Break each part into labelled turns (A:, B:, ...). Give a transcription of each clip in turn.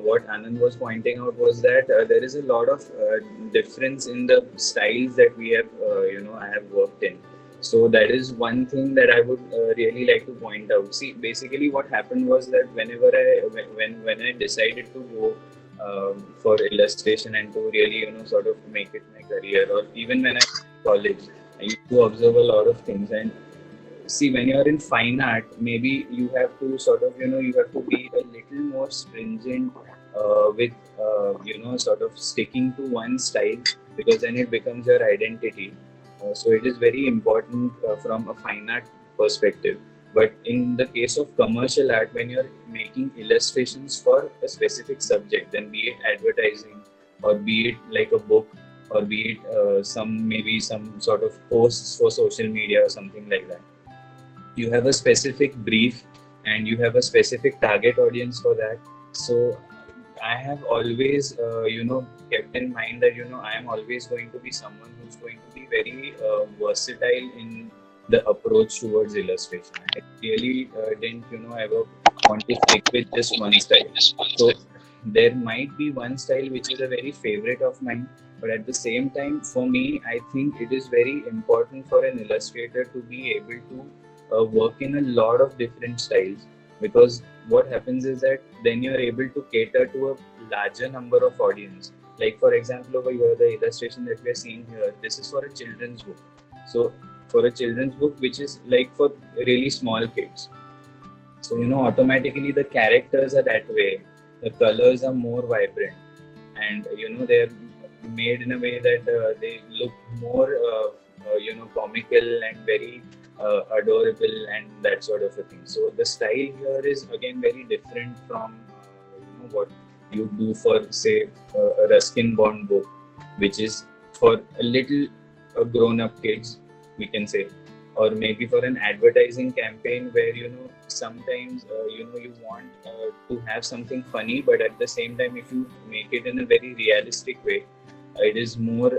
A: what Anand was pointing out was that there is a lot of difference in the styles that we have, I have worked in. So that is one thing that I would really like to point out. See, basically, what happened was that whenever when I decided to go for illustration and to really, sort of make it my career, or even when I was in college, I used to observe a lot of things. And see, when you're in fine art, maybe you have to sort of, you have to be a little more stringent with, sort of sticking to one style, because then it becomes your identity. So it is very important from a fine art perspective. But in the case of commercial art, when you're making illustrations for a specific subject, then be it advertising, or be it like a book, or be it maybe some sort of posts for social media or something like that, you have a specific brief and you have a specific target audience for that. So I have always, kept in mind that, I am always going to be someone who's going to be very versatile in the approach towards illustration. I really didn't, ever want to stick with just one style. So there might be one style which is a very favorite of mine, but at the same time, for me, I think it is very important for an illustrator to be able to work in a lot of different styles, because what happens is that then you're able to cater to a larger number of audience. Like for example, over here, the illustration that we are seeing here, this is for a children's book. So for a children's book, which is like for really small kids. So, automatically the characters are that way. The colors are more vibrant, and, they're made in a way that they look more, comical and very adorable and that sort of a thing. So the style here is again very different from what you do for, say, a Ruskin Bond book, which is for a little grown-up kids, we can say, or maybe for an advertising campaign where sometimes you want to have something funny, but at the same time, if you make it in a very realistic way, it is more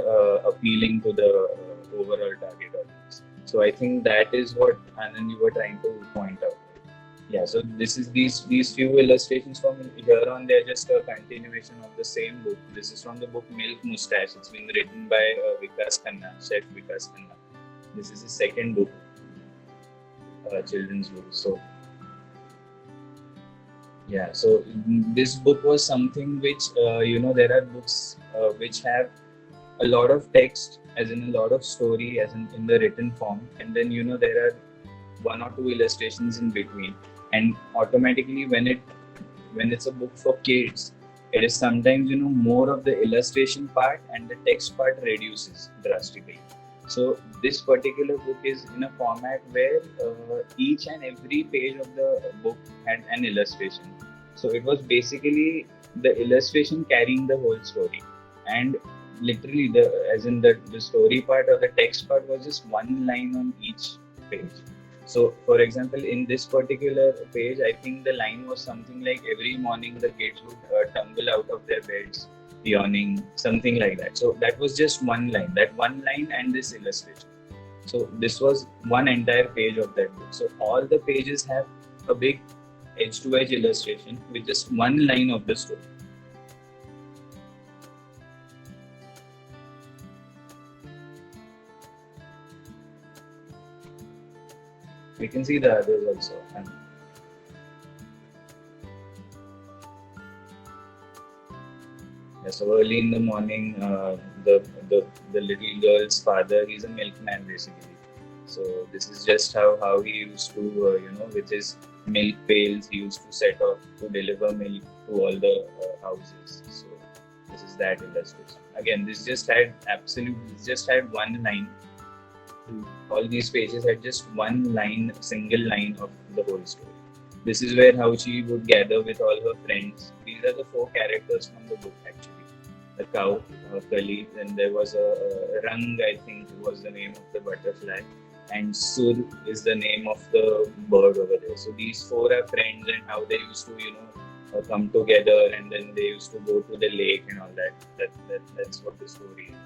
A: appealing to the overall target audience. So I think that is what Anand you were trying to point out. Yeah, so this is these few illustrations from here on. They're just a continuation of the same book. This is from the book Milk Mustache. It's been written by Vikas Khanna, Chef Vikas Khanna. This is his second book, children's book. So yeah, so this book was something which there are books which have a lot of text, as in a lot of story, as in the written form, and then there are one or two illustrations in between, and automatically when it's a book for kids, it is sometimes more of the illustration part and the text part reduces drastically. So this particular book is in a format where each and every page of the book had an illustration. So it was basically the illustration carrying the whole story, and literally the story part or the text part was just one line on each page. So for example, in this particular page, I think the line was something like, every morning the kids would tumble out of their beds yawning, something like that. So that was just one line, and this illustration. So this was one entire page of that book. So all the pages have a big edge to edge illustration with just one line of the story. We can see the others also. Yeah, so early in the morning, the little girl's father, he's a milkman basically. So this is just how he used to, with his milk pails, he used to set off to deliver milk to all the houses. So this is that illustration. Again, this just had one line. All these pages had just one line, single line of the whole story. This is where how she would gather with all her friends. These are the four characters from the book actually. The cow, Kali, then there was a Rang, I think was the name of the butterfly, and Sur is the name of the bird over there. So these four are friends, and how they used to, come together, and then they used to go to the lake and all that. That's what the story is.